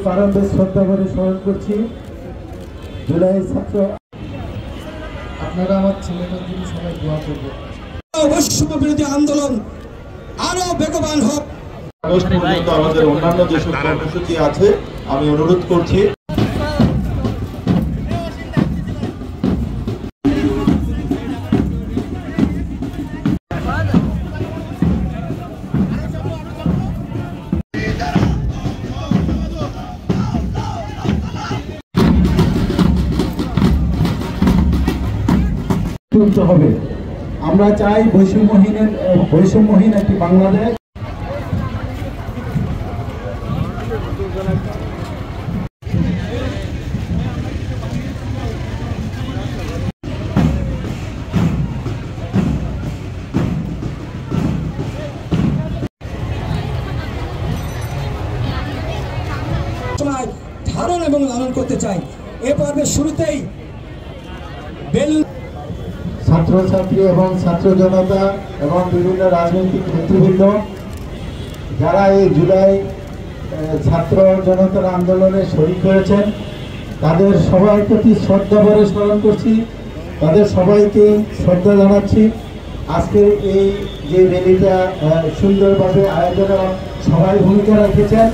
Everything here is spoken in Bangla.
প্রারম্ভে শ্রদ্ধা করে স্মরণ করছি জুলাই ছাত্র। আপনারা আমার ছেলেটার জন্য সবাই দোয়া করবেন। বৈষম্য বিরোধী আন্দোলন আরো বেগবান হোক। আমাদের অন্যান্য যেসব কর্মসূচি আছে আমি অনুরোধ করছি তুলতে হবে। আমরা চাই বৈষম্যহীন একটি বাংলাদেশ। ধারণ এবং লালন করতে চাই। এ পর্বের শুরুতেই ছাত্রছাত্রী এবং ছাত্র জনতা এবং বিভিন্ন রাজনৈতিক নেতৃবৃন্দ যারা এই জুলাই ছাত্র জনতার আন্দোলনে শরিক হয়েছেন তাদের সবার প্রতি শ্রদ্ধা ভরে স্মরণ করছি, তাদের সবাইকে শ্রদ্ধা জানাচ্ছি। আজকে এই যে র্যালিটা সুন্দরভাবে আয়োজনে সবাই ভূমিকা রেখেছেন।